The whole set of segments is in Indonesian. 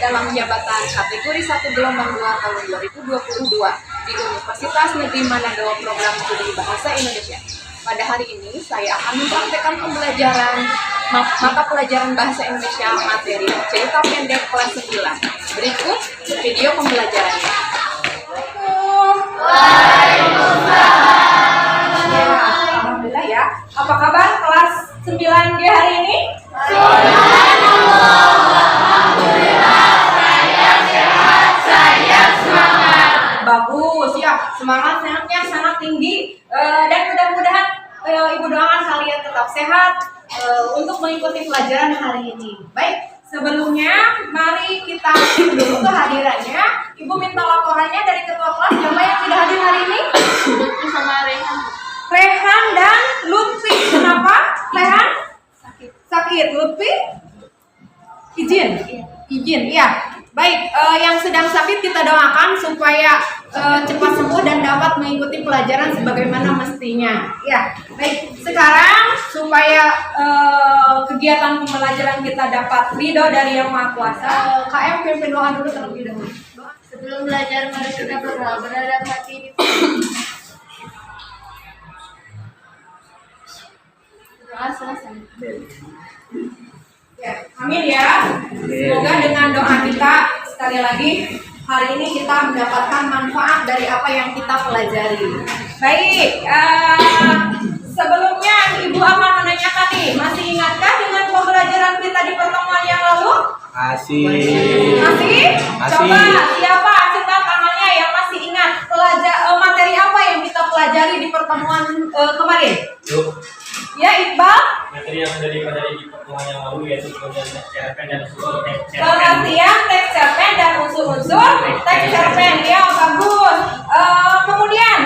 dalam jabatan kategori 1 gelombang 2 tahun 2022 di Universitas Negeri Manado Program Studi Bahasa Indonesia. Pada hari ini saya akan mempraktekkan pembelajaran mata pelajaran Bahasa Indonesia materi cerita pendek kelas 9. Berikut video pembelajarannya. Ya, alhamdulillah ya. Apa kabar kelas 9G hari ini? Bagus ya, semangatnya sangat tinggi dan mudah-mudahan ibu doakan kalian tetap sehat untuk mengikuti pelajaran hari ini. Baik, sebelumnya mari kita cek dulu kehadirannya. Ibu minta laporannya dari ketua kelas. Siapa yang tidak hadir hari ini? Lutfi sama Rehan. Rehan dan Lutfi. Kenapa? Rehan? Sakit. Lutfi? Izin, ya. Baik, yang sedang sakit kita doakan supaya cepat sembuh dan dapat mengikuti pelajaran sebagaimana mestinya. Ya, baik. Sekarang supaya kegiatan pembelajaran kita dapat ridho dari Yang Maha Kuasa, KM pimpin doa dulu terlebih dahulu. Sebelum belajar mari kita berdoa berhadap hati di doa selesai. Ya, amin ya. Semoga dengan doa kita sekali lagi hari ini kita mendapatkan manfaat dari apa yang kita pelajari. Baik, sebelumnya Ibu akan menanyakan nih, masih ingatkah dengan pembelajaran kita di pertemuan yang lalu? Masih? Coba siapa angkat tangannya yang masih ingat materi apa yang kita pelajari di pertemuan kemarin? Ya, Iqbal? Materi yang sudah dipelajari di pertemuan yang lalu yaitu pengertian teks cerpen dan unsur teks cerpen. Pengertian teks cerpen dan unsur-unsur teks cerpen. Ya, bagus. Kemudian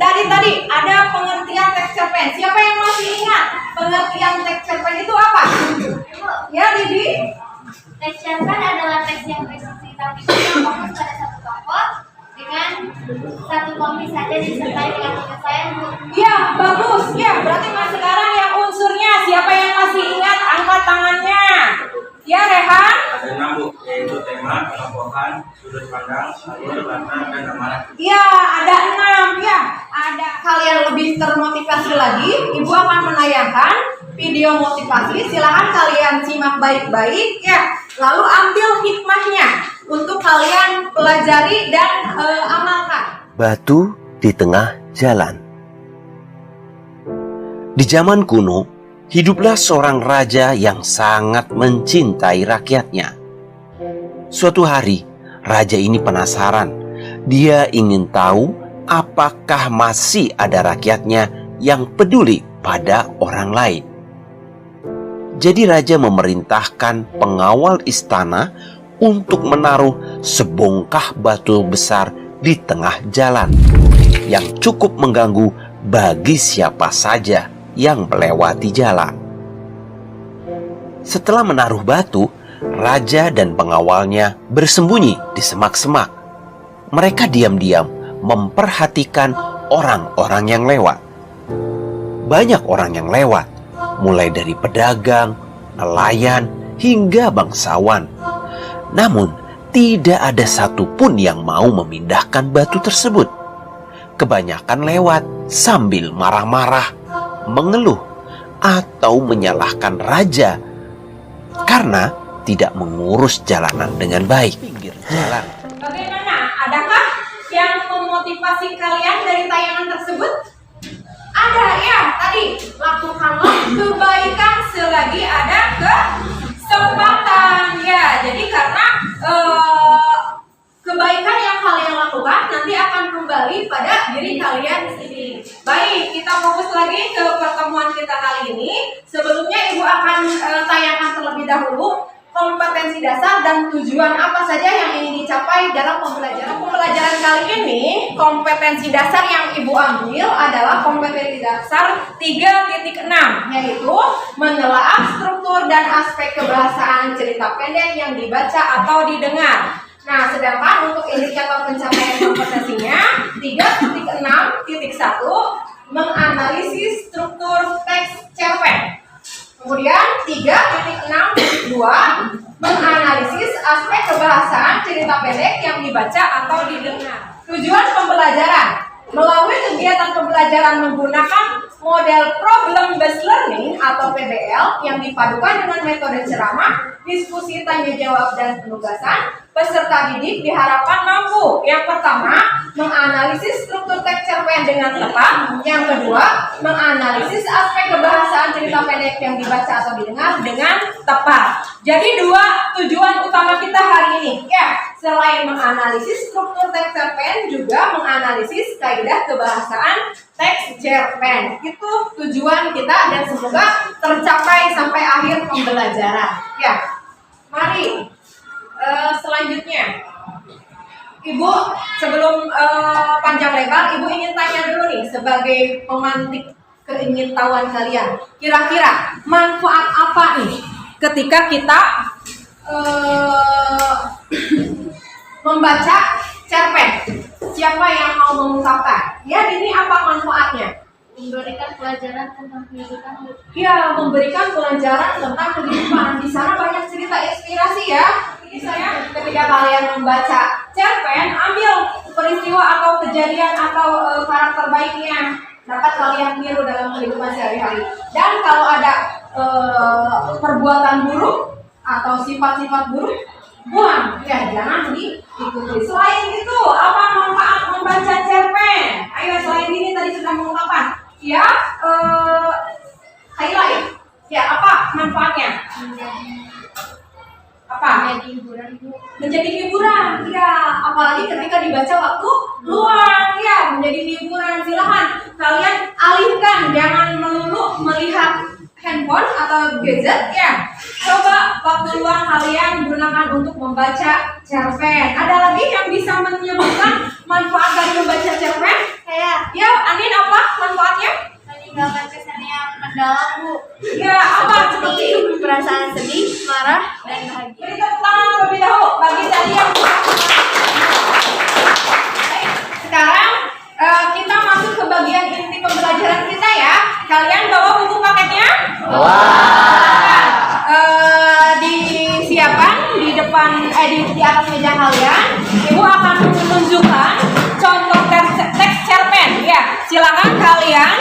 dari tadi ada pengertian teks cerpen. Siapa yang masih ingat pengertian teks cerpen itu apa? Ya, Didi? Teks cerpen adalah teks yang berisi tapi yang fokus pada satu tokoh dengan satu komik saja disertai dengan penyelesaian. Ya, bagus. Ya, berarti mas sekarang yang unsurnya siapa yang masih ingat angkat tangannya? Ya, Rehan? Ada 6 Bu, yaitu tema, kelompokkan, sudut pandang, alur, latar, dan amanat. Ya, ada 6 ya. Ada kalian lebih termotivasi lagi, Ibu akan menayangkan video motivasi. Silahkan kalian simak baik-baik ya. Lalu ambil hikmahnya untuk kalian pelajari dan amalkan. Batu di tengah jalan. Di zaman kuno, hiduplah seorang raja yang sangat mencintai rakyatnya. Suatu hari, raja ini penasaran. Dia ingin tahu apakah masih ada rakyatnya yang peduli pada orang lain. Jadi raja memerintahkan pengawal istana untuk menaruh sebongkah batu besar di tengah jalan yang cukup mengganggu bagi siapa saja yang melewati jalan. Setelah menaruh batu, raja dan pengawalnya bersembunyi di semak-semak. Mereka diam-diam memperhatikan orang-orang yang lewat. Banyak orang yang lewat, mulai dari pedagang, nelayan, hingga bangsawan. Namun, tidak ada satupun yang mau memindahkan batu tersebut. Kebanyakan lewat sambil marah-marah, mengeluh, atau menyalahkan raja karena tidak mengurus jalanan dengan baik. Pinggir jalan. Bagaimana? Adakah yang memotivasi kalian dari tayangan tersebut? Ada ya, tadi lakukanlah kebaikan selagi ada kesempatan ya. Jadi karena kebaikan yang kalian lakukan nanti akan kembali pada diri kalian sendiri. Baik, kita fokus lagi ke pertemuan kita kali ini. Sebelumnya Ibu akan tayangkan terlebih dahulu kompetensi dasar dan tujuan apa saja yang ingin dicapai dalam pembelajaran. Pembelajaran kali ini, kompetensi dasar yang Ibu ambil adalah kompetensi dasar 3.6, yaitu menelaah struktur dan aspek kebahasaan cerita pendek yang dibaca atau didengar. Nah, sedangkan untuk indikator pencapaian kompetensinya 3.6.1 menganalisis struktur teks cerpen. Kemudian 3.6.2 menganalisis aspek kebahasaan cerita pendek yang dibaca atau didengar. Tujuan pembelajaran. Melalui kegiatan pembelajaran menggunakan model problem based learning atau PBL yang dipadukan dengan metode ceramah, diskusi, tanya jawab, dan penugasan, peserta didik diharapkan mampu yang pertama, menganalisis struktur teks cerpen dengan tepat, yang kedua, menganalisis aspek kebahasaan cerita pendek yang dibaca atau didengar dengan tepat. Jadi dua tujuan utama kita hari ini, ya, selain menganalisis struktur teks cerpen, juga menganalisis kaidah kebahasaan teks cerpen. Itu tujuan kita dan semoga tercapai sampai akhir pembelajaran. Ya, mari selanjutnya, Ibu sebelum panjang lebar, Ibu ingin tanya dulu nih sebagai pemantik keingintahuan kalian. Kira-kira manfaat apa nih ketika kita membaca cerpen? Siapa yang mau mengungkapkan? Ya, ini apa manfaatnya? Memberikan pelajaran tentang kehidupan. Ya, memberikan pelajaran tentang kehidupan. Di sana banyak cerita inspirasi ya. Ini saya ketika kalian membaca cerpen, ambil peristiwa atau kejadian atau karakter baiknya dapat kalian tiru dalam kehidupan sehari-hari. Dan kalau ada perbuatan buruk atau sifat-sifat buruk, buang, ya jangan diikuti. Selain itu, apa manfaat membaca cerpen? Ayo, selain ini tadi sudah mengungkapkan. Ya, highlight. Ya, apa manfaatnya? Apa? Menjadi hiburan, Bu. Menjadi hiburan, ya. Apalagi ketika dibaca waktu luang, ya. Menjadi hiburan. Silahkan kalian alihkan, jangan melulu melihat handphone atau gadget, ya. Coba waktu luang kalian gunakan untuk membaca cerpen. Ada lagi yang bisa menyebutkan manfaat dari membaca cerpen? Kayak Ya, Anin, apa manfaatnya? meninggalkan kesan yang mendalam, Bu. Ya, apa seperti Seperti perasaan sedih, marah, dan bahagia. beri tepuk tangan terlebih dahulu bagi tadi yang baik. Sekarang kita masuk ke bagian inti pembelajaran kita ya. Kalian bawa buku paketnya? Disiapkan di depan di atas meja kalian. Ibu akan menunjukkan contoh teks cerpen ya. Silakan kalian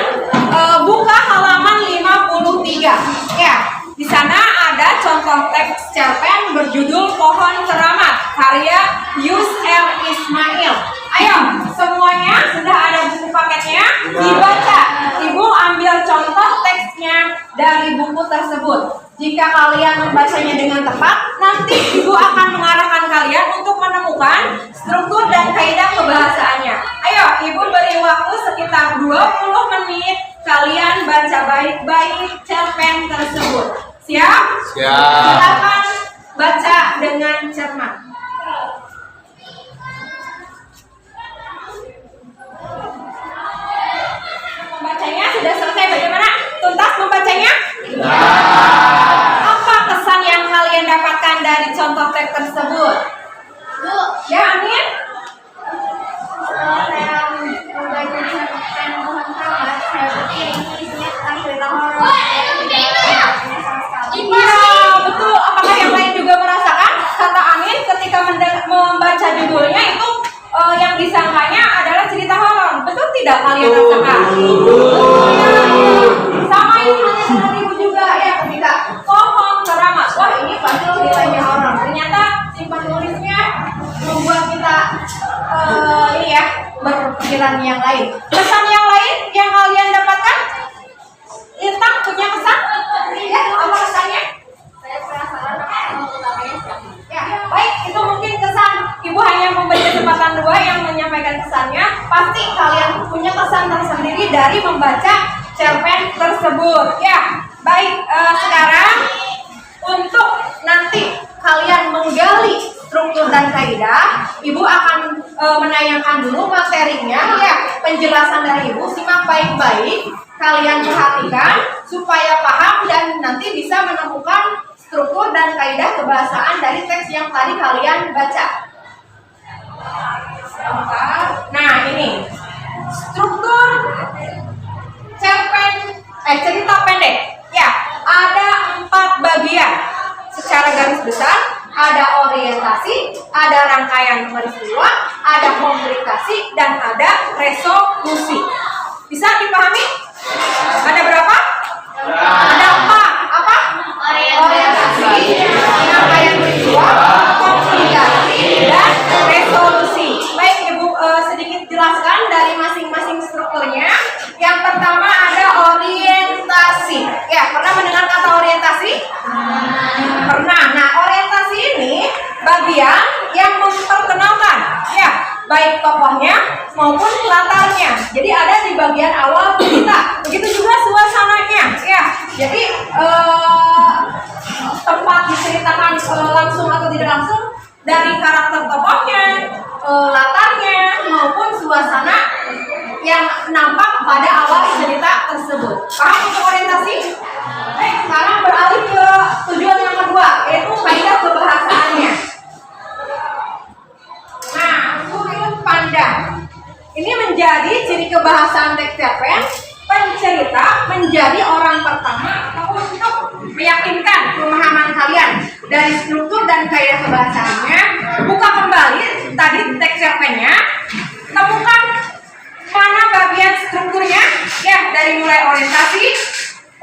buka halaman 53 ya. Di sana ada contoh teks cerpen berjudul Pohon Keramat karya Yusher Ismail. Ayo, semuanya sudah ada buku paketnya, dibaca. Ibu ambil contoh teksnya dari buku tersebut. Jika kalian membacanya dengan tepat, nanti Ibu akan mengarahkan kalian untuk menemukan struktur dan kaidah kebahasaannya. Ayo, Ibu beri waktu sekitar 20 menit. Kalian baca baik-baik cerpen tersebut. Siap? Siap. Silakan baca dengan cermat. Membacanya sudah selesai, bagaimana? Tuntas membacanya? Apa kesan yang kalian dapatkan dari contoh teks tersebut? Bu, Ya, Amin? setelah saya membaca cerpen Pohon Keramat, saya berpikir ini isinya tentang cerita horor. Saya tidak mengenai sama sekali. Iya, betul. Apakah yang lain juga merasakan? Kata Amin ketika membaca judulnya itu yang disangkanya adalah cerita horor. Betul tidak kalian rasakan? Sama ini halnya dengan Ibu juga ya, ketika Pohon Keramat. Wah, ini pasti ceritanya horor. Ternyata si penulisnya membuat kita ini ya, berpikiran yang lain. Kesan yang lain yang kalian dapatkan? Lintang punya kesan? Ya, apa kesannya? Saya penasaran apa utamanya siapa. Ya, baik, itu mungkin kesan. Ibu hanya memberi kesempatan 2 yang menyampaikan kesannya. Pasti kalian punya kesan tersendiri dari membaca cerpen tersebut. Ya, baik, sekarang untuk nanti kalian menggali struktur dan kaidah, Ibu akan menayangkan dulu materinya ya, penjelasan dari Ibu. Simak baik-baik, kalian perhatikan supaya paham dan nanti bisa menemukan struktur dan kaidah kebahasaan dari teks yang tadi kalian baca. Nah, ini struktur cerpen cerita pendek. Ya, ada 4 bagian. Secara garis besar ada orientasi, ada rangkaian peristiwa, ada komunikasi, dan ada resolusi. Bisa dipahami? Ada berapa? Ada 4. Apa? Orientasi, rangkaian peristiwa, komunikasi, dan resolusi. Baik, Ibu sedikit jelaskan dari masing-masing strukturnya. Yang pertama ada orientasi. Ya, pernah mendengar kata orientasi? Pernah. Nah, orientasi ini bagian yang memperkenalkan, ya, baik tokohnya maupun latarnya. Jadi ada di bagian awal cerita. Begitu juga suasananya, ya. Jadi tempat diceritakan langsung atau tidak langsung dari karakter tokohnya, latarnya maupun suasana yang nampak pada awal cerita tersebut. Paham untuk orientasi? Sekarang beralih ke tujuan yang kedua, yaitu kaidah kebahasaannya. Nah, sudut pandang. Ini menjadi ciri kebahasaan teks cerpen. Pencerita menjadi orang pertama untuk meyakinkan pemahaman kalian dari struktur dan kaidah kebahasaannya. Buka kembali tadi teks cerpennya, temukan mana bagian strukturnya, ya, dari mulai orientasi,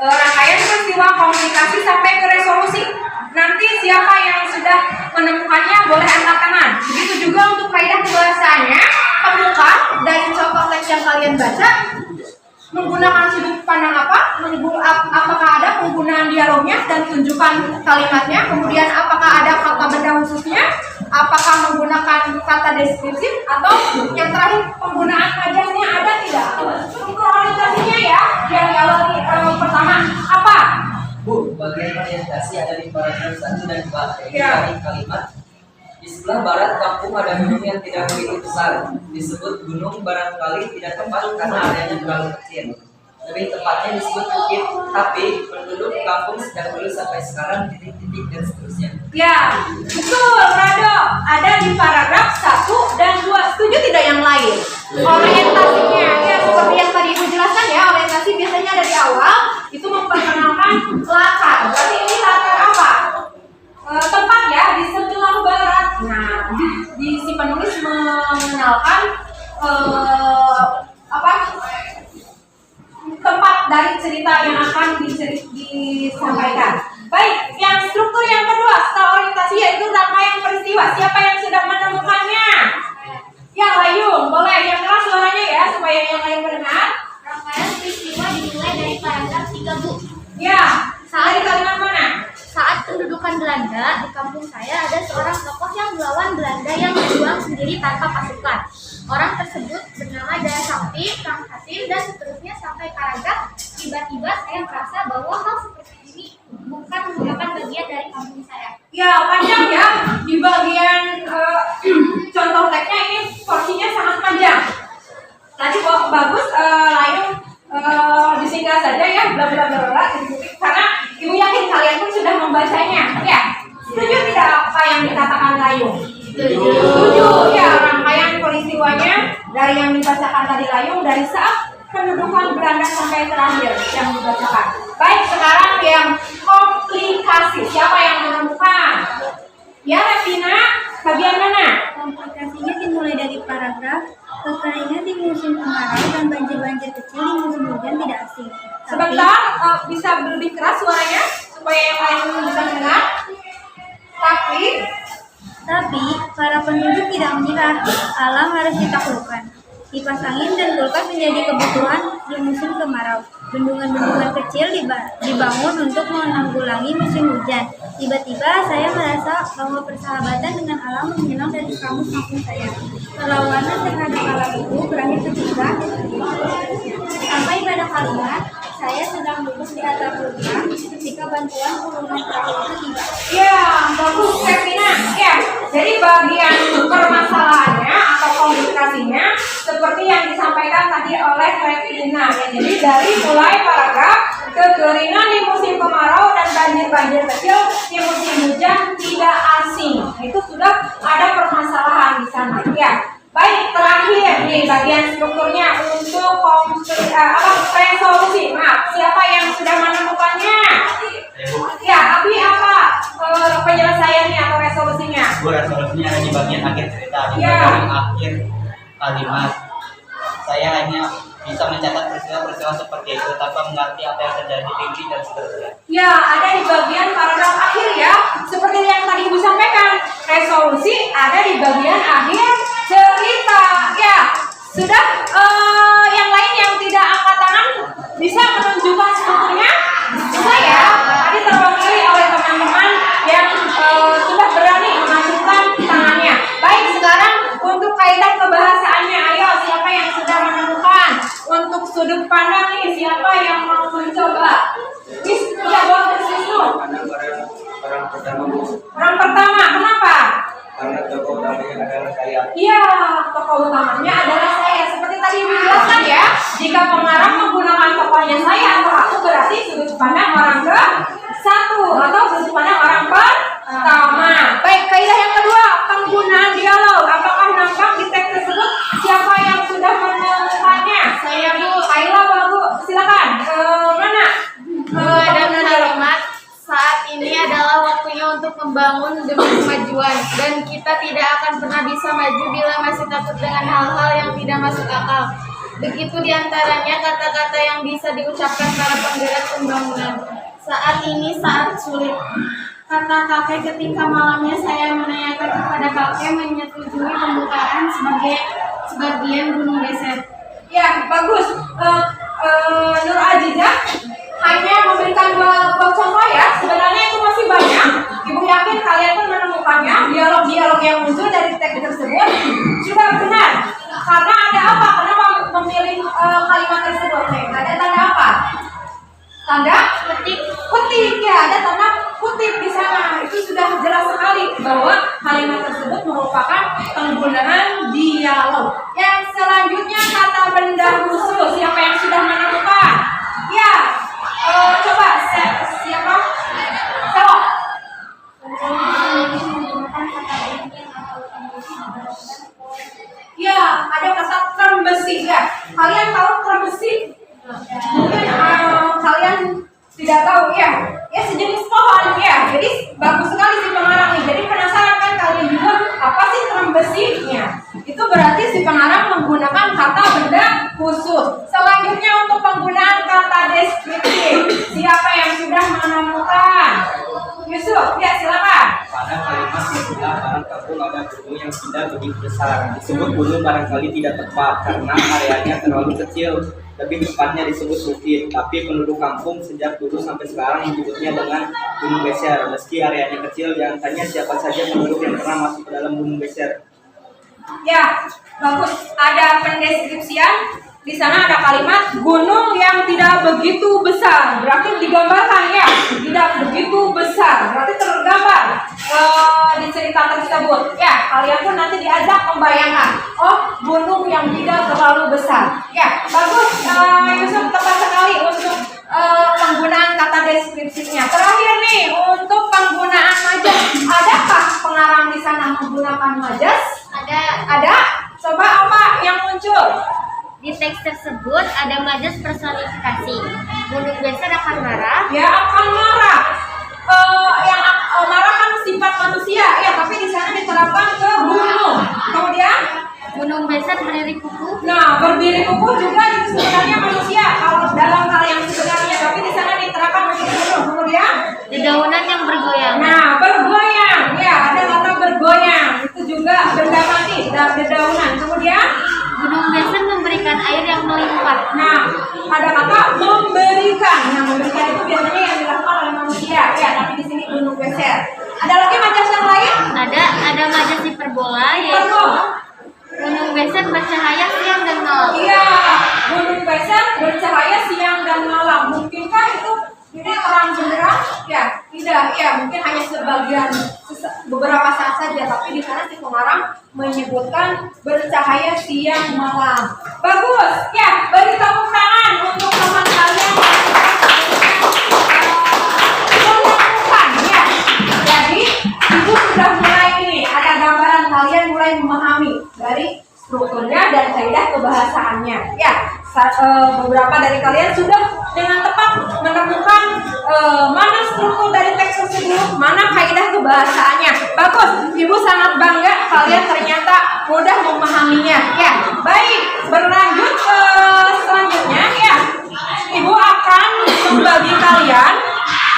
rangkaian peristiwa, komunikasi sampai ke resolusi. Nanti siapa yang sudah menemukannya boleh angkat tangan. Begitu juga untuk kaidah kebahasaannya, temukan dari contoh teks yang kalian baca menggunakan sudut pandang apa, apakah ada penggunaan dialognya dan tunjukkan kalimatnya, kemudian apakah ada kata benda khususnya, apakah menggunakan kata deskriptif, atau yang terakhir penggunaan majasnya ada tidak. Untuk orientasinya ya, yang diawali pertama apa? Bu, bagian orientasi ada di paragraf 1 dan 2 Ya. dari kalimat. Di sebelah barat kampung ada gunung yang tidak begitu besar. Disebut gunung barangkali tidak tepat karena areanya terlalu kecil. Lebih tepatnya disebut bukit, tapi penduduk kampung sejak dulu sampai sekarang titik-titik dan seterusnya. Ya, betul, Rado. Ada di paragraf 1 dan 2. Setuju tidak yang lain? Orientasinya, ya seperti yang tadi Ibu jelaskan ya, orientasi biasanya ada di awal, itu memperkenalkan latar. Berarti ini latar apa? Tempat ya, di sebelah barat. Nah, di si penulis mengenalkan tempat dari cerita yang akan disampaikan. Baik, yang struktur yang kedua setelah orientasi yaitu rangkaian peristiwa. Siapa yang sudah menemukannya? Ya, Layung, boleh yang keras suaranya ya supaya yang lain mendengar. Rangkaian peristiwa dimulai dari paragraf 3, Bu. Ya, dari kalimat mana? Saat pendudukan Belanda di kampung saya ada seorang tokoh yang melawan Belanda yang berjuang sendiri tanpa pasukan. Orang tersebut bernama Dan Sapi, Kang Hasim, dan seterusnya sampai paragraf. Tiba-tiba saya merasa bahwa hal seperti ini bukan merupakan bagian dari kampung saya. Ya, panjang ya. Di bagian contoh teksnya ini porsinya sangat panjang. Tadi bagus, Layung disingkat saja ya, bla bla bla bla, karena Ibu yakin kalian pun sudah membacanya. Ya, setuju tidak apa yang dikatakan Layung? Setuju. Ya, rangkaian peristiwanya dari yang dibacakan tadi Layung dari saat pendudukan Belanda sampai terakhir yang dibacakan. Baik, sekarang yang komplikasi. Siapa yang menemukan? Ya, Revina, bagian mana? Komplikasinya dimulai dari paragraf kekeringan di musim kemarau dan banjir-banjir kecil di musim hujan tidak asing. Sebentar, bisa lebih keras suaranya supaya yang lain bisa dengar. Tapi para penduduk tidak menyerah, alam harus ditaklukkan. Kipas angin dan kulkas menjadi kebutuhan di musim kemarau. Bendungan-bendungan kecil dibangun untuk menanggulangi musim hujan. Tiba-tiba saya merasa bahwa persahabatan dengan alam menghilang dari kamus kampung saya. Perlawanan terhadap alam itu berakhir ketika sampai pada kalimat saya sedang duduk di atap rumah ketika bantuan kurungan terakhir itu tiba. Ya, bagus Revina. Ya, jadi bagian permasalahannya atau komunikasinya seperti yang disampaikan tadi oleh Revina. Ya, jadi dari mulai paragraf kekeringan di musim kemarau dan banjir-banjir kecil di musim hujan tidak asing. Itu sudah ada permasalahan di sana. Ya. Baik, terakhir nih bagian strukturnya untuk resolusi. Maaf, siapa yang sudah menemukannya? Ya, Abi apa penyelesaiannya atau resolusi? solusinya ada di bagian akhir cerita, di Ya. bagian akhir kalimat. Saya hanya bisa mencatat peristiwa-peristiwa seperti itu tanpa mengerti apa yang terjadi di dan seterusnya. Ya, ada di bagian paragraf akhir ya. Seperti yang tadi Ibu sampaikan, resolusi ada di bagian akhir cerita. Ya, sudah yang lain yang tidak angkat tangan bisa menunjukkan strukturnya? Bisa ya. Tadi terwakili oleh teman-teman yang sudah berani memasukkan tangannya. Baik, sekarang untuk kaidah kebahasaannya, ayo siapa yang sudah menemukan? Untuk sudut pandang nih, siapa yang mau mencoba? Ya, boleh Wisnu. Orang pertama Bu, Orang pertama, kenapa? karena tokoh utamanya adalah saya. Iya, tokoh utamanya adalah saya. Seperti tadi Ibu jelaskan ya, jika pengarang menggunakan tokohnya saya atau aku, berarti sudut pandang orang ke satu atau sudut pandang orang pertama. Baik, kaidah yang kedua, penggunaan dialog. Apakah nampak di teks tersebut siapa yang sudah menemukannya? Saya Bu. Kaila, Bu. Silakan. Mana? Ada kalimat saat ini adalah waktunya untuk membangun demi kemajuan dan kita tidak akan pernah bisa maju bila masih takut dengan hal-hal yang tidak masuk akal. Begitu diantaranya kata-kata yang bisa diucapkan para penggerak pembangunan. Saat ini saat sulit. Kata kakek ketika malamnya saya menanyakan kepada kakek menyetujui pembukaan sebagai sebagian gunung beser. Ya, bagus. Nur Azizah hanya memberikan dua contoh ya. Sebenarnya itu masih banyak. Ibu yakin kalian pun menemukannya. Dialog-dialog yang muncul dari teks tersebut sudah benar. Karena ada apa? Kenapa memilih kalimat tersebut? Nih, ada tanda apa? Tanda kutip. Kutip ya, ada tanda kutip di sana. Itu sudah jelas sekali bahwa kalimat tersebut merupakan penggunaan dialog. Yang selanjutnya kata benda khusus. Siapa yang sudah menemukan? Ya, coba siapa? Siapa? Ya, ada kata termbesi ya. Kalian tahu termbesi? Mungkin kalian tidak tahu ya. Ya, sejenis pohon ya. Jadi bagus sekali si pengarang nih. Jadi penasaran kan kalian juga apa sih termbesinya? Itu berarti si pengarang menggunakan kata benda khusus. Selanjutnya untuk penggunaan kata deskriptif. Siapa yang sudah menemukan? Yusuf, ya silakan. Pada kalimat sesudah barang kampung ada gunung yang tidak begitu besar. Disebut gunung barangkali tidak tepat karena areanya terlalu kecil. Lebih tepatnya disebut bukit. Tapi penduduk kampung sejak dulu sampai sekarang menyebutnya dengan gunung beser. Meski areanya kecil, jangan tanya siapa saja penduduk yang pernah masuk ke dalam gunung beser. Ya, bagus. Ada pendeskripsian. Di sana ada kalimat gunung yang tidak begitu besar. Berarti digambarkan ya, tidak begitu besar. Berarti tergambar di cerita tersebut. Ya, kalian pun nanti diajak membayangkan. Oh, gunung yang tidak terlalu besar. Ya, bagus. Yusuf tepat sekali untuk penggunaan kata deskripsinya. Terakhir nih, untuk penggunaan majas. Adakah pengarang di sana menggunakan majas? Ada. Coba apa yang muncul? Di teks tersebut ada majas personifikasi. Gunung beser akan marah. Ya, akan marah. Yang marah kan sifat manusia ya, tapi di sana diterapkan ke gunung. Kemudian Gunung beser berdiri kukuh. nah, berdiri kukuh juga itu sebenarnya manusia kalau dalam hal yang sebenarnya, tapi di sana diterapkan untuk gunung. Kemudian Dedaunan yang bergoyang. nah, bergoyang. Ya, ada kata bergoyang. Itu juga benda mati dan dedaunan. Kemudian Gunung beser memberikan air yang melimpah. nah, ada kata memberikan. Nah, memberikan itu biasanya yang dilakukan oleh manusia. Ya, tapi di sini gunung beser. Ada lagi majas yang lain? Ada majas hiperbola yaitu Betul. gunung beser bercahaya siang dan malam. Iya, gunung beser bercahaya siang dan malam. Mungkinkah itu ini terang benderang? Ya, tidak. Ya, mungkin hanya sebagian beberapa saat saja. Tapi di sana si pengarang menyebutkan bercahaya siang malam. Bagus. Ya, beri tepuk tangan untuk teman kalian menemukan. Ya, jadi ibu sudah mulai ini. Ada gambaran kalian mulai memahami dari strukturnya dan kaidah kebahasaannya. Ya, beberapa dari kalian sudah dengan tepat menemukan mana struktur dari teks tersebut, mana kaidah kebahasaannya. Bagus, Ibu sangat bangga kalian ternyata mudah memahaminya. Ya, baik, berlanjut ke selanjutnya ya. Ibu akan membagi kalian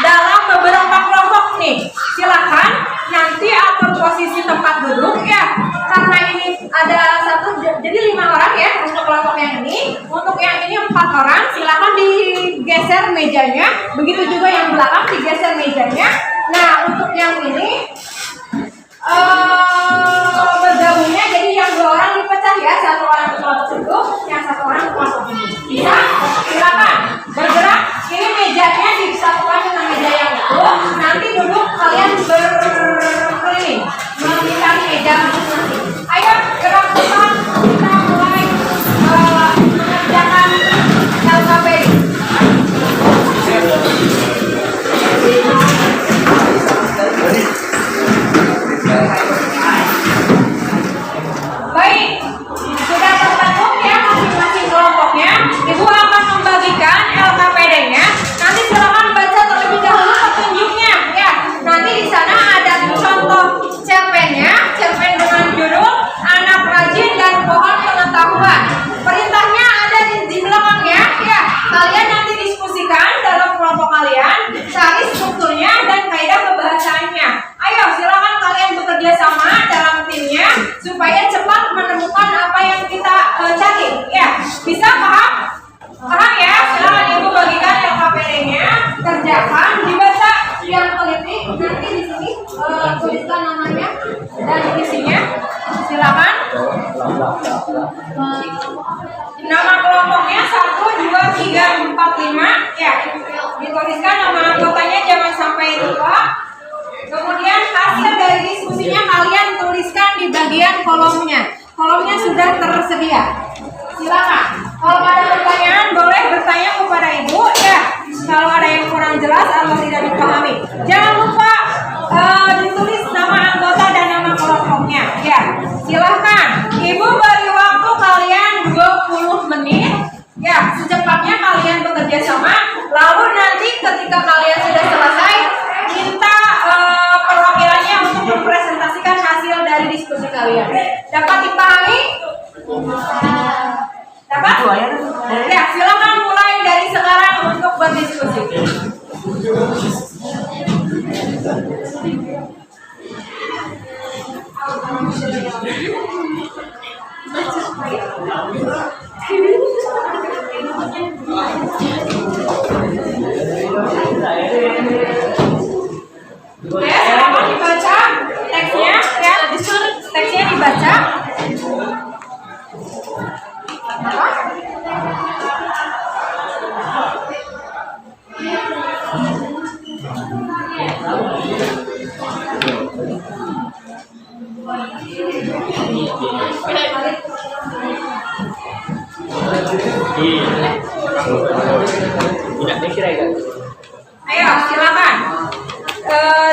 dalam beberapa kelompok nih. Silakan nanti atur posisi tempat duduk ya. Karena ini ada satu, jadi 5 orang ya untuk kelompok yang ini. Untuk yang ini 4 orang. Silakan digeser mejanya. Begitu juga yang belakang digeser mejanya. Nah untuk yang ini bergabungnya jadi yang 2 orang dipecah ya. 1 orang ke kelompok itu, yang 1 orang ke kelompok ini. Bisa? Silakan bergerak. Ini mejanya disatukan dengan meja yang itu. Nanti duduk kalian berkeliling melintasi meja masing-masing. Ayo gerak cepat. Kita mulai mengerjakan LKPD. Baik, sudah terbentuk ya masing-masing kelompoknya. Ibu akan membagikan LKPD-nya. Nanti silakan baca terlebih dahulu petunjuknya ya. Nanti di sana ada contoh cerpennya, cerpen dengan judul Anak Rajin dan Pohon Pengetahuan. Perintahnya ada di belakangnya ya. Kalian nanti diskusikan dalam kelompok kalian, cari strukturnya dan kaidah kebahasaannya. Ayo silakan kalian bekerja sama dalam timnya supaya cepat menemukan apa yang kita cari ya. Bisa paham? Paham ya? Silakan Ibu bagikan LKPD-nya, kerjakan, dibaca yang teliti. Nanti di sini tuliskan namanya dan isinya. Silakan. Nama kelompoknya 1, 2, 3, 4, 5 ya. Dituliskan nama anggotanya, jangan sampai lupa. Kemudian hasil dari diskusinya kalian tuliskan di bagian kolomnya. Kolomnya sudah tersedia. Silakan. Kalau ada pertanyaan boleh bertanya kepada Ibu ya. Kalau ada yang kurang jelas atau tidak dipahami, jangan lupa ditulis nama anggota dan nama kelompoknya ya. Silakan. Ibu beri waktu kalian 20 menit ya. Secepatnya kalian bekerja sama. Lalu nanti ketika kalian sudah selesai, minta perwakilannya untuk mempresentasikan hasil dari diskusi kalian. Dapat dipahami? Dapat? Ya, silakan mulai dari sekarang untuk berdiskusi. Ya, silakan dibaca teksnya ya. Teksnya dibaca. Ayo silakan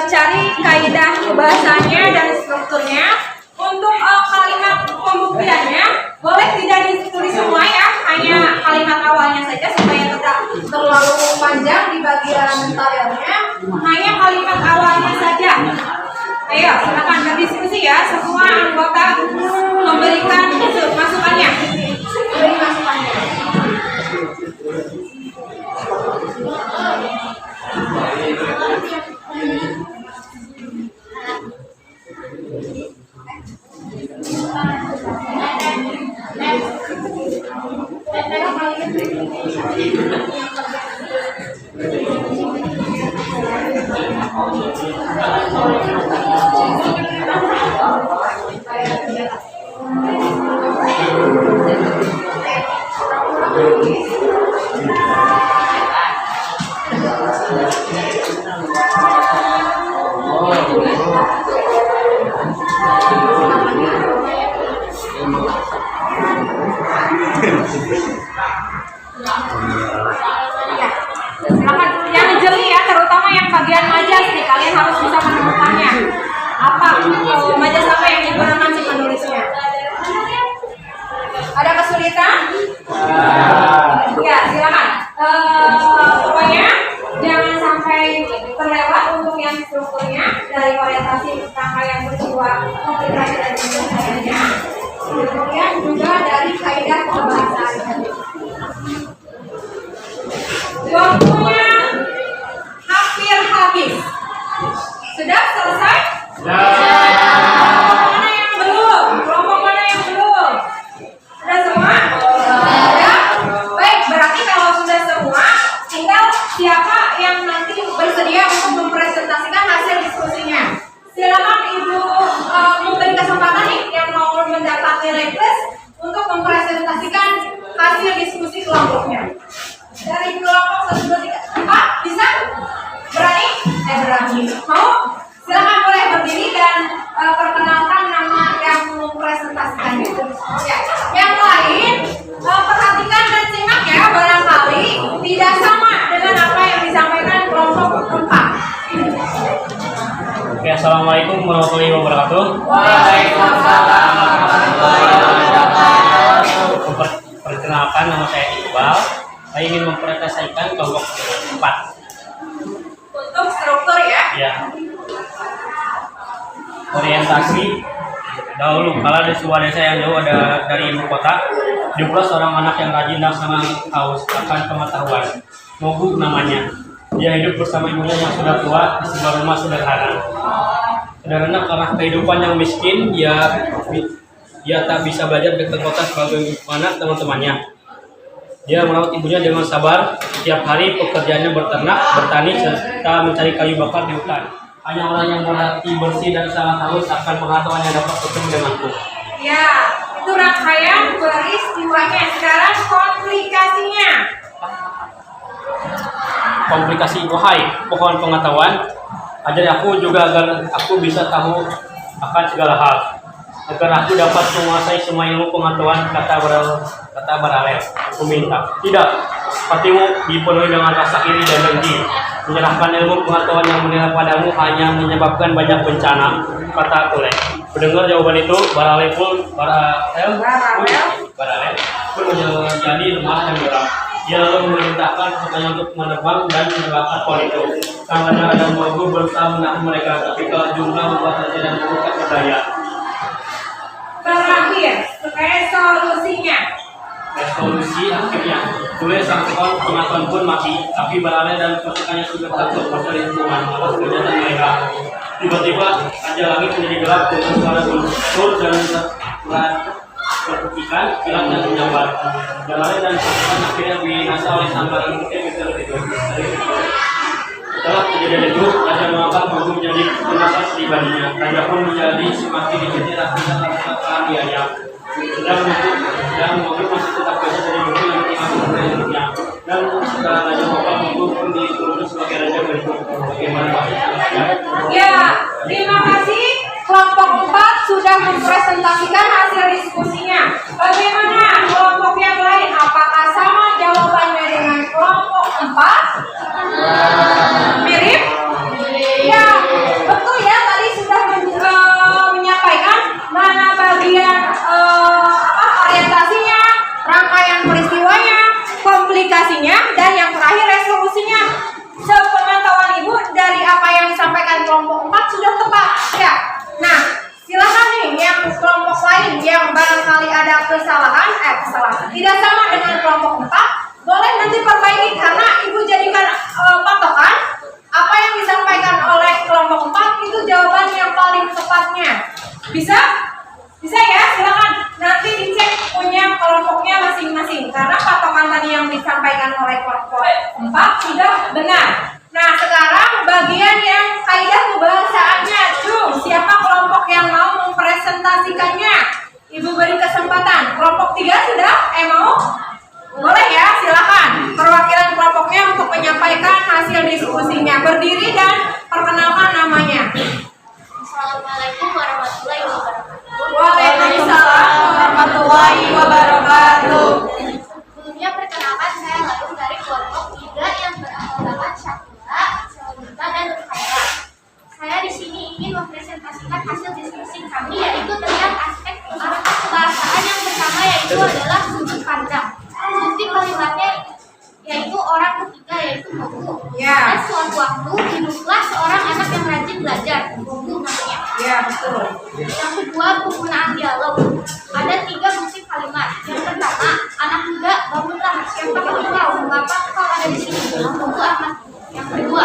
cari kaidah bahasanya dan strukturnya. Untuk kalimat pembuktiannya boleh tidak ditulis semua ya, hanya kalimat awalnya saja supaya tidak terlalu panjang di bagian tabelnya. Hanya kalimat awalnya saja. Ayo silakan berdiskusi ya, semua anggota memberikan masukannya. Beri masukannya. Silakan yang jeli ya, terutama yang bagian majas nih, kalian harus bisa menemukannya. hasil diskusi kelompoknya. Dari kelompok 1, 2, 3. Bisa? Berani? Berani. Mau? Silakan boleh berdiri dan perkenalkan nama yang mempresentasikannya. Ya. Yang lain, perhatikan dan simak ya, barangkali tidak sama dengan apa yang disampaikan kelompok 4. Oke, assalamualaikum warahmatullahi wabarakatuh. Waalaikumsalam warahmatullahi wabarakatuh. Perkenalkan, nama saya Iqbal. Saya ingin mempresentasikan kelompok 4. Untuk struktur ya. Ya. Orientasi. Dahulu kala di sebuah desa yang jauh ada dari ibu kota, hiduplah seorang anak yang rajin dan sangat haus akan pengetahuan. Mogu namanya. Dia hidup bersama ibunya yang sudah tua di sebuah rumah sederhana. Sederhana karena kehidupan yang miskin, dia tak bisa belajar ke kota sebagaimana teman-temannya. Dia merawat ibunya dengan sabar. Setiap hari pekerjaannya berternak, bertani, serta mencari kayu bakar di hutan. Hanya orang yang berhati bersih dan sangat haus akan pengetahuan yang dapat bertemu denganku. Ya, itu rangkaian peristiwanya. Sekarang komplikasinya. Komplikasi, wahai pohon pengetahuan, ajari aku juga agar aku bisa tahu akan segala hal, agar aku dapat menguasai semua ilmu pengetahuan. Kata Baralel. Aku minta, tidak, hatimu dipenuhi dengan rasa iri dan dengki. Menyerahkan ilmu pengetahuan yang menilai padamu hanya menyebabkan banyak bencana, kata Kule. Mendengar jawaban itu, Baralel pun menjadi lemah dan geram. Dia lalu memerintahkan pasukannya untuk menerbang dan menerbangkan pohon itu. Sang raja dan Mogu berusaha menahan mereka, tapi kalau jumlah membuat raja dan Mogu tak berdaya. Terakhir, resolusinya. Resolusi akhirnya, Kule sang pohon pengetahuan pun mati, tapi Baralel dan pasukannya sudah takut pada lingkungan atas kejahatan mereka. Tiba-tiba raja langit menjadi gelap dengan suara guntur dan percikan kilat dan menyambar. Baralel dan pasukan akhirnya binasa oleh sambaran meteor itu. Setelah kejadian itu, raja mengangkat Mogu menjadi penguasa pribadinya. Raja pun menjadi semakin dikejar akibat kehadirannya. Dan Mogu masih tetap belajar dari buku yang tinggal menurutnya. Dan setelah Raja Mogu pun diturunkan sebagai raja berikut. Bagaimana maksudnya? Ya, terima kasih. Kelompok 4 sudah mempresentasikan hasil diskusinya. Bagaimana kelompok yang lain? Apakah sama jawabannya dengan kelompok 4? Mirip? Ya, betul ya. Tadi sudah menyampaikan mana bagian orientasinya, rangkaian peristiwanya, komplikasinya, dan yang terakhir resolusinya. Sepengetahuan Ibu dari apa yang disampaikan kelompok 4 sudah tepat ya. Nah, silakan nih yang kelompok lain yang barangkali ada kesalahan tidak sama dengan kelompok 4, boleh nanti perbaiki karena Ibu jadikan patokan apa yang disampaikan oleh kelompok 4 itu jawaban yang paling tepatnya. Bisa? Bisa ya, silakan nanti dicek punya kelompoknya masing-masing karena patokan tadi yang disampaikan oleh kelompok 4 sudah benar. Nah, sekarang bagian yang kaidah kebahasaannya. Siapa kelompok yang mau mempresentasikannya? Ibu beri kesempatan. Kelompok 3 sudah? Mau? Boleh ya, silakan. Perwakilan kelompoknya untuk menyampaikan hasil diskusinya. Berdiri dan perkenalkan namanya. Assalamualaikum warahmatullahi wabarakatuh. Waalaikumsalam warahmatullahi wabarakatuh. Sebelumnya perkenalkan saya Lalu dari kelompok 3 yang beranggotakan Syakira, Selita, dan Rukaira. Saya di sini ingin mempresentasikan hasil diskusi kami yaitu tentang aspek kebahasaan yang pertama yaitu adalah sudut pandang. Bukti kalimatnya yaitu orang ketiga yaitu Mogu. Dan suatu waktu hiduplah seorang anak yang rajin belajar, Mogu namanya. Ya, betul. Yang kedua, penggunaan dialog. Ada 3 bukti kalimat. Yang pertama, anak muda, bangunlah. Siapa kau? Mengapa kau ada di sini? Mogu amat. Yang kedua,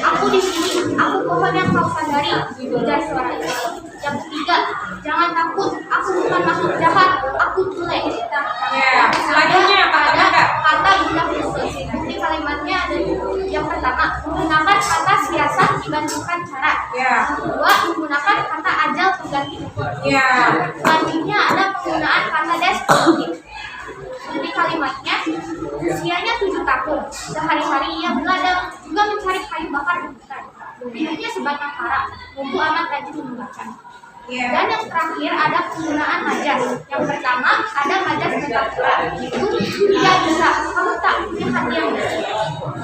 aku di sini. Aku pohon yang kau sadari. Ujar suara itu. Yang ketiga, jangan takut. Aku bukan makhluk jahat. Aku Tule. Ya, selanjutnya kata bunda khusus. Bukti kalimatnya ada yang pertama, menggunakan kata siasat dibandingkan cara. Yang kedua, menggunakan kata ajal pengganti. Selanjutnya ada penggunaan kata deskriptif. Bukti kalimatnya, usianya 7 tahun. Sehari-hari ia berladang, juga mencari kayu bakar di hutan. Hidupnya sebatang kara, Mugu amat rajin membaca. Dan yang terakhir ada penggunaan majas. Yang pertama ada majas metafora, itu dia bisa kamu tak punya hati yang bersih.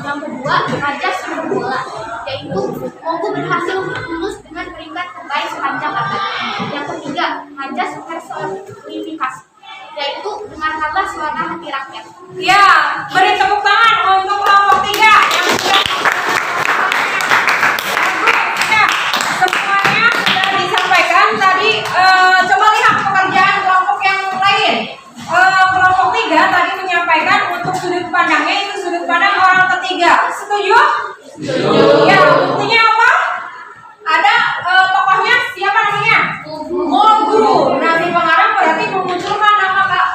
Yang kedua majas bola, yaitu Mugu berhasil lulus dengan peringkat terbaik sepanjang abad. Yang ketiga majas personifikasi, yaitu dengarkanlah suara hati rakyat. Ya, beri tepuk tangan untuk kelompok 3 yang sudah ya, semuanya sudah disampaikan tadi. Coba lihat pekerjaan kelompok yang lain. Kelompok 3 tadi menyampaikan untuk sudut pandangnya itu sudut pandang orang ketiga. Setuju? Setuju. Ya, buktinya apa? Ada tokohnya, siapa namanya? Mogu. Nah, si pengarang berarti memunculkan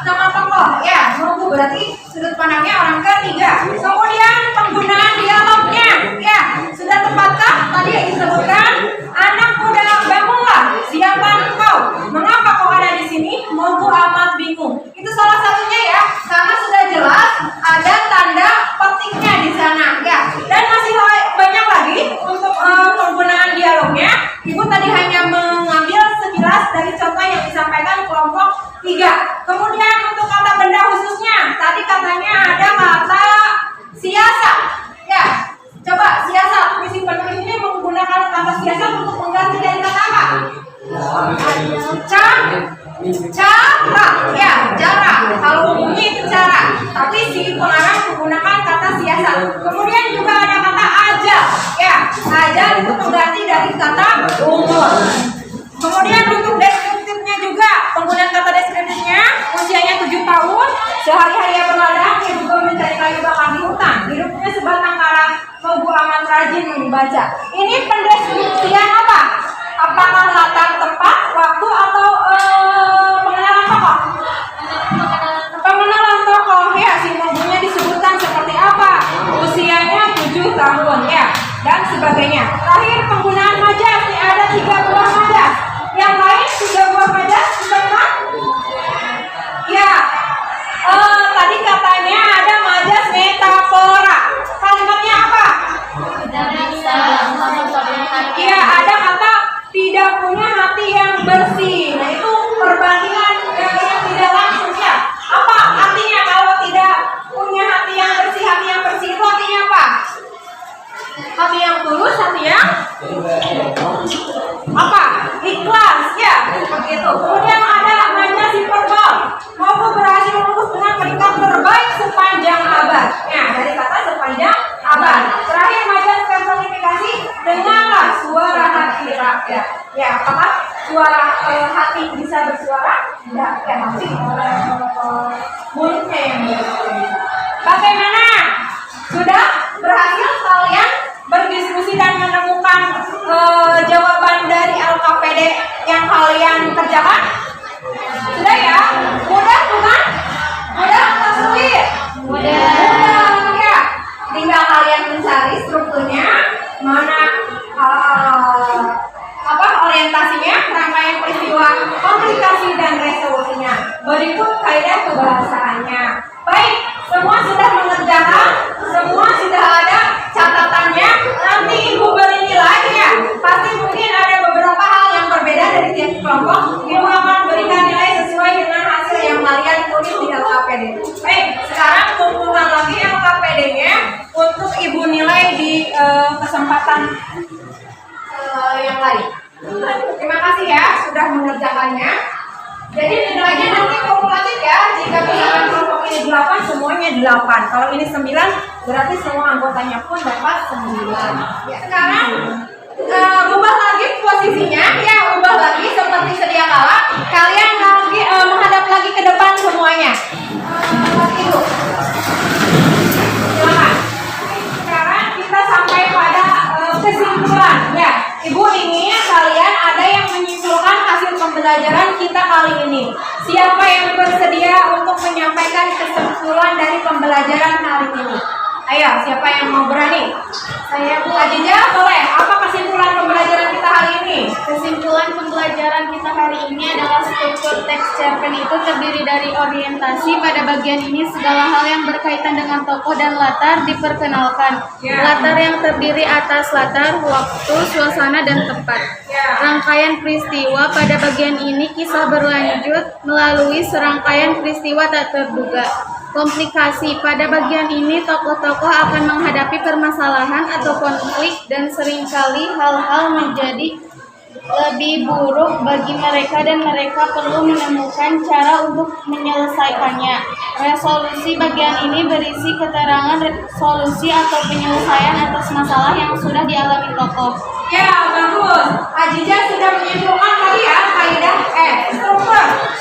nama tokoh. Ya, Mogu berarti sudut pandangnya orang ketiga. Kemudian penggunaan dialognya. Ya, sudah tepatkah tadi yang disebutkan? Anak muda bangunlah. Siapa engkau? Mengapa kau ada di sini? Mogu amat bingung. Itu salah satunya ya, karena sudah jelas ada tanda petiknya di sana. Ya, dan masih banyak lagi untuk penggunaan dialognya. Ibu tadi hanya mengambil sekilas dari contoh yang disampaikan kelompok 3. Kemudian untuk kata benda khususnya, tadi katanya ada kata siasat. Ya, coba siasat. Puisi penulis ini menggunakan kata siasat untuk mengganti dari kata apa? Cara. Ya, cara. Kalau umumnya itu cara. Tapi si pengarang menggunakan kata siasat. Kemudian juga ada kata ajal. Ya, ajal itu mengganti dari kata umur. Kemudian untuk deskriptifnya juga, penggunaan kata deskriptifnya, usianya 7 tahun, sehari-hari ia berladang, ia juga mencari kayu bakar di hutan, hidupnya sebatang kara, Mogu amat rajin membaca. Ini pendeskripsian apa? Apakah latar tempat, waktu, atau pengenalan tokoh? Pengenalan tokoh, ya, si Mogunya disebutkan seperti apa? Usianya 7 tahun, ya, dan sebagainya. Terakhir penggunaan majas, ini ada 3 buah majas. Yang lain 3 buah majas, benar? Ya, tadi katanya ada majas metafora. Kalimatnya apa? Iya, ada kata tidak punya hati yang bersih. Nah, itu perbandingan yang tidak langsung ya. Apa artinya kalau tidak punya hati yang bersih? Hati yang bersih itu artinya apa? Hati yang tulus, hati yang apa? Ikhlas, ya, seperti itu. Kemudian ada majas hiperbol. Mogu berhasil lulus dengan peringkat terbaik sepanjang abad. Ya, dari kata sepanjang abad. Terakhir majas personifikasi, dengarlah suara hati rakyat. Ya, apakah suara hati bisa bersuara? Tidak, ya, tapi mulutnya yang bersuara. Bagaimana? Sudah berhasil kalian berdiskusi dan menemukan jawaban dari LKPD yang kalian kerjakan? Sudah ya? Mudah bukan? Mudah atau sulit? Mudah ya. Tinggal kalian mencari strukturnya, mana orientasinya, rangkaian peristiwa, komplikasi dan resolusinya. Berikut kaidah kebahasaannya. Baik, semua sudah mengerjakan, semua sudah ada catatannya. Nanti ibu beri nilai ya. Pasti mungkin ada beberapa hal yang berbeda dari tiap kelompok. Ibu akan berikan nilai sesuai dengan hasil yang kalian tulis di LKPD. Baik, sekarang kumpulkan lagi LKPD-nya untuk ibu nilai di kesempatan yang lain. Terima kasih ya sudah mengerjakannya. Jadi nilainya nanti kumulatif ya. Jika misalkan kelompok ini 8, semuanya 8. Kalau ini 9, berarti semua anggotanya pun dapat 9. Ya, sekarang ubah lagi posisinya, ya ubah lagi seperti sedia kala. Kalian lagi menghadap lagi ke depan semuanya. Ibu, silakan. Sekarang kita sampai pada kesimpulan. Ya, Ibu ingin kalian ada yang menyimpulkan hasil pembelajaran kita kali ini. Siapa yang bersedia untuk menyampaikan kesimpulan dari pembelajaran hari ini? Ayo, siapa yang mau berani? Saya Bu Ajija, boleh. Apa kesimpulan pembelajaran kita hari ini? Kesimpulan pembelajaran kita hari ini adalah struktur teks cerpen itu itu terdiri dari orientasi. Pada bagian ini segala hal yang berkaitan dengan tokoh dan latar diperkenalkan. Latar yang terdiri atas latar, waktu, suasana, dan tempat. Rangkaian peristiwa. Pada bagian ini kisah berlanjut melalui serangkaian peristiwa tak terduga. Komplikasi. Pada bagian ini tokoh-tokoh akan menghadapi permasalahan atau konflik dan seringkali hal-hal menjadi lebih buruk bagi mereka dan mereka perlu menemukan cara untuk menyelesaikannya. Resolusi. Bagian ini berisi keterangan solusi atau penyelesaian atas masalah yang sudah dialami tokoh. Ya, bagus. Ajija sudah menyimpulkan tadi ya kaidah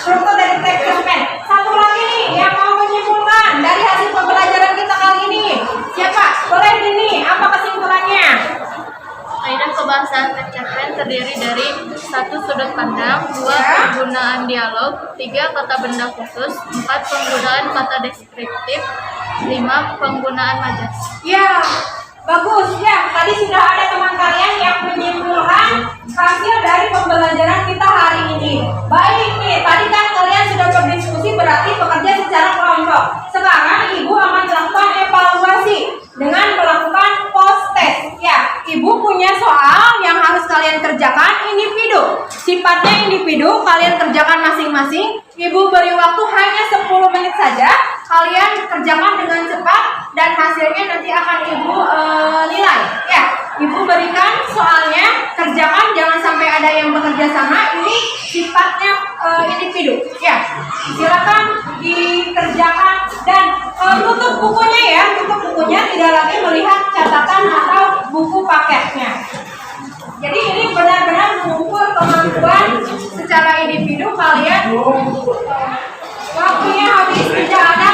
struktur dari teks cerpen. Satu lagi nih yang mau menyimpulkan dari hasil pembelajaran kita kali ini. Siapa? Boleh ini. Apa kesimpulannya? Kaidah kebahasaan teks cerpen terdiri dari 1. Sudut pandang, 2. Penggunaan dialog, 3. Kata benda khusus, 4. Penggunaan kata deskriptif, 5. Penggunaan majas. Ya, bagus ya. Tadi sudah ada teman kalian yang menyimpulkan hasil dari pembelajaran kita hari ini. Baik nih, tadi kan kalian sudah berdiskusi berarti bekerja secara kelompok. Sekarang Ibu akan melakukan evaluasi dengan melakukan post test. Ya, Ibu punya soal yang harus kalian kerjakan individu. Sifatnya individu, kalian kerjakan masing-masing. Ibu beri waktu hanya 10 menit saja. Kalian kerjakan dengan cepat dan hasilnya nanti akan Ibu nilai. Ya, Ibu berikan soalnya, kerjakan, jangan sampai ada yang bekerja sama. Ini sifatnya individu. Ya, silakan dikerjakan dan tutup bukunya ya. Tutup bukunya, tidak lagi melihat catatan atau buku paketnya. Jadi ini benar-benar mengukur kemampuan secara individu kalian. Waktunya habis, tidak ada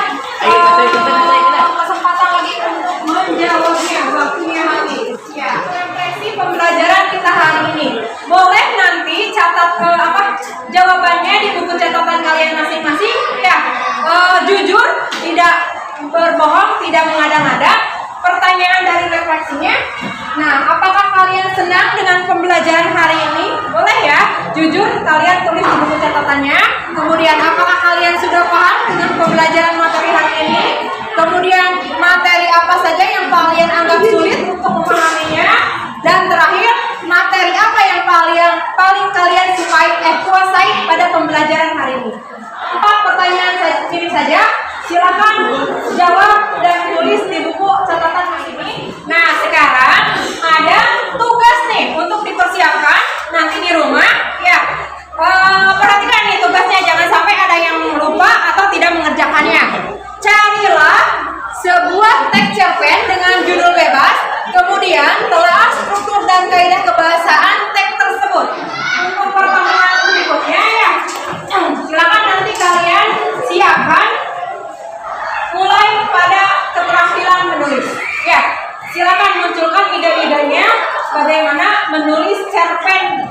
kesempatan lagi untuk menjawabnya. Waktunya habis. Ya, impresi pembelajaran kita hari ini. Boleh nanti catat jawabannya di buku catatan kalian masing-masing. Ya, jujur, tidak berbohong, tidak mengada-ngada. Pertanyaan dari refleksinya. Nah, apakah kalian senang dengan pembelajaran hari ini? Boleh ya, jujur kalian tulis di buku catatannya. Kemudian, apakah kalian sudah paham dengan pembelajaran materi hari ini? Kemudian, materi apa saja yang kalian anggap sulit untuk memahaminya? Dan terakhir, materi apa yang paling kalian kuasai pada pembelajaran hari ini? 4 pertanyaan ini saja. Silakan jawab dan tulis di buku catatan ini. Nah, sekarang ada tugas nih untuk dipersiapkan nanti di rumah. Ya, perhatikan nih tugasnya, jangan sampai ada yang lupa atau tidak mengerjakannya. Carilah sebuah teks cerpen dengan judul bebas, kemudian telaah struktur dan kaidah kebahasaan teks tersebut. Untuk pertemuan berikutnya ya, silakan nanti kalian siapkan mulai pada keterampilan menulis. Ya, silakan munculkan ide-idenya bagaimana menulis cerpen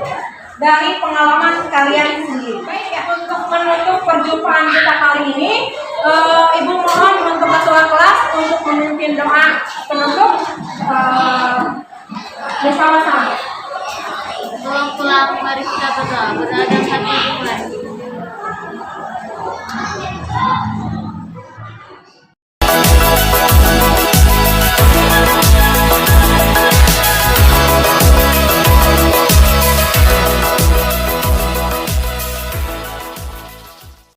dari pengalaman kalian sendiri. Baik ya, untuk menutup perjumpaan kita kali ini, Ibu mohon untuk ketua kelas untuk memimpin doa penutup bersama-sama. Tolong pulang, mari kita berdoa. Beradab hati dimulai.